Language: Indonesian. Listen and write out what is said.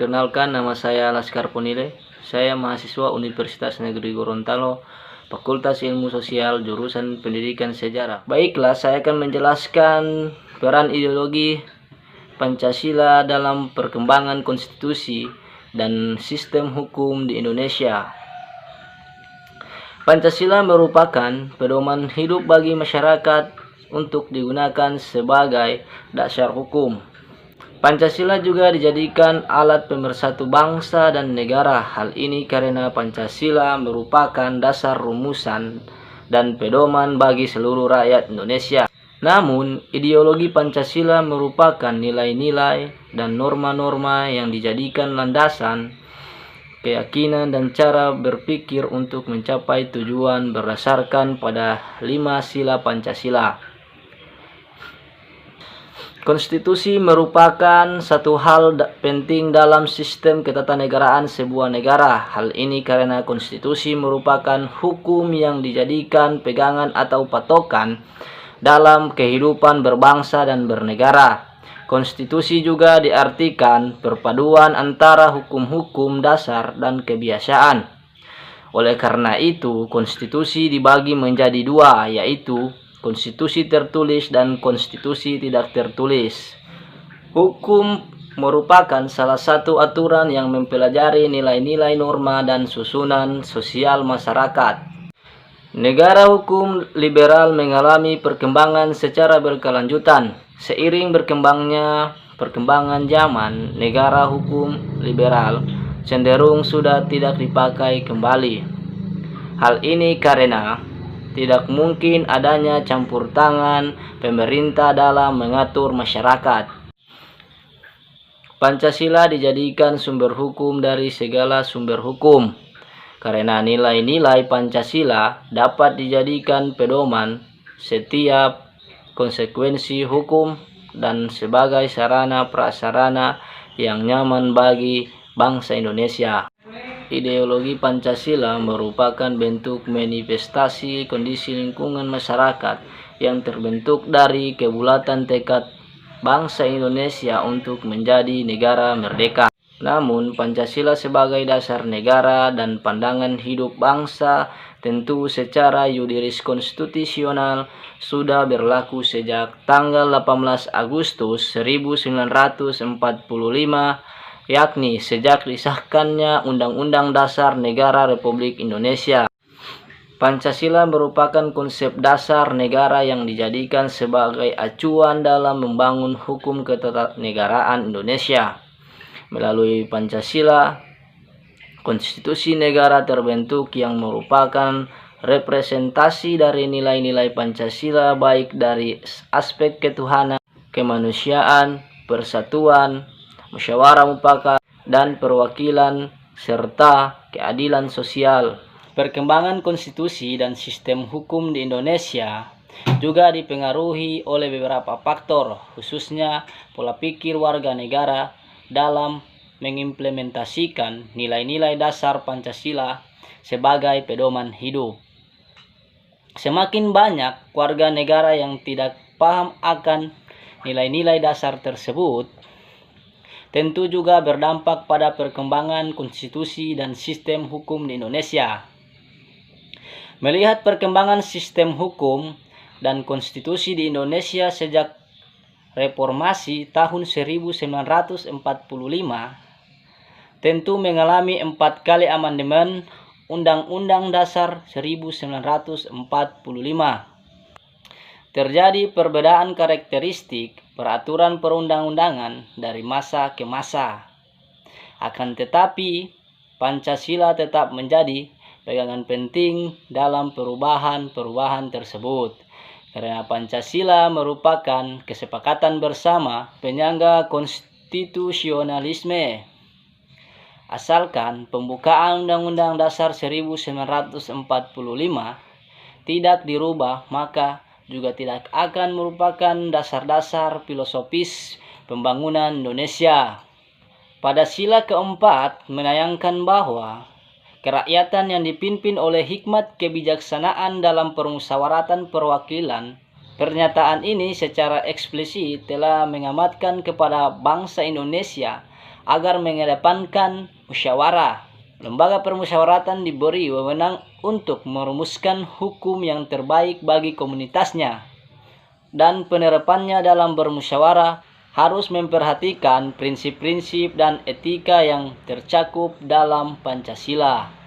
Perkenalkan, nama saya Laskar Ponile. Saya mahasiswa Universitas Negeri Gorontalo, Fakultas Ilmu Sosial, jurusan Pendidikan Sejarah. Baiklah, saya akan menjelaskan peran ideologi Pancasila dalam perkembangan konstitusi dan sistem hukum di Indonesia. Pancasila merupakan pedoman hidup bagi masyarakat untuk digunakan sebagai dasar hukum. Pancasila juga dijadikan alat pemersatu bangsa dan negara. Hal ini karena Pancasila merupakan dasar rumusan dan pedoman bagi seluruh rakyat Indonesia. Namun, ideologi Pancasila merupakan nilai-nilai dan norma-norma yang dijadikan landasan keyakinan dan cara berpikir untuk mencapai tujuan berdasarkan pada 5 sila Pancasila. Konstitusi merupakan satu hal penting dalam sistem ketatanegaraan sebuah negara. Hal ini karena konstitusi merupakan hukum yang dijadikan pegangan atau patokan dalam kehidupan berbangsa dan bernegara. Konstitusi juga diartikan perpaduan antara hukum-hukum dasar dan kebiasaan. Oleh karena itu, konstitusi dibagi menjadi dua, yaitu konstitusi tertulis dan konstitusi tidak tertulis. Hukum merupakan salah satu aturan yang mempelajari nilai-nilai norma dan susunan sosial masyarakat. Negara hukum liberal mengalami perkembangan secara berkelanjutan. Seiring perkembangan zaman, negara hukum liberal cenderung sudah tidak dipakai kembali. Hal ini karena tidak mungkin adanya campur tangan pemerintah dalam mengatur masyarakat. Pancasila dijadikan sumber hukum dari segala sumber hukum. Karena nilai-nilai Pancasila dapat dijadikan pedoman setiap konsekuensi hukum dan sebagai sarana prasarana yang nyaman bagi bangsa Indonesia. Ideologi Pancasila merupakan bentuk manifestasi kondisi lingkungan masyarakat yang terbentuk dari kebulatan tekad bangsa Indonesia untuk menjadi negara merdeka. Namun, Pancasila sebagai dasar negara dan pandangan hidup bangsa tentu secara yuridis konstitusional sudah berlaku sejak tanggal 18 Agustus 1945, yakni sejak disahkannya Undang-Undang Dasar Negara Republik Indonesia. Pancasila merupakan konsep dasar negara yang dijadikan sebagai acuan dalam membangun hukum ketatanegaraan Indonesia. Melalui Pancasila, konstitusi negara terbentuk yang merupakan representasi dari nilai-nilai Pancasila baik dari aspek ketuhanan, kemanusiaan, persatuan, musyawarah mufakat, dan perwakilan serta keadilan sosial. Perkembangan konstitusi dan sistem hukum di Indonesia juga dipengaruhi oleh beberapa faktor, khususnya pola pikir warga negara dalam mengimplementasikan nilai-nilai dasar Pancasila sebagai pedoman hidup. Semakin banyak warga negara yang tidak paham akan nilai-nilai dasar tersebut, tentu juga berdampak pada perkembangan konstitusi dan sistem hukum di Indonesia. Melihat perkembangan sistem hukum dan konstitusi di Indonesia sejak reformasi tahun 1945, tentu mengalami 4 kali amandemen Undang-Undang Dasar 1945. Terjadi perbedaan karakteristik peraturan perundang-undangan dari masa ke masa. Akan tetapi, Pancasila tetap menjadi pegangan penting dalam perubahan-perubahan tersebut. Karena Pancasila merupakan kesepakatan bersama penyangga konstitusionalisme. Asalkan pembukaan Undang-Undang Dasar 1945 tidak dirubah, maka juga tidak akan merupakan dasar-dasar filosofis pembangunan Indonesia. Pada sila keempat menayangkan bahwa kerakyatan yang dipimpin oleh hikmat kebijaksanaan dalam permusyawaratan perwakilan. Pernyataan ini secara eksplisit telah mengamatkan kepada bangsa Indonesia agar mengedepankan musyawarah. Lembaga permusyawaratan diberi wewenang untuk merumuskan hukum yang terbaik bagi komunitasnya, dan penerapannya dalam bermusyawarah harus memperhatikan prinsip-prinsip dan etika yang tercakup dalam Pancasila.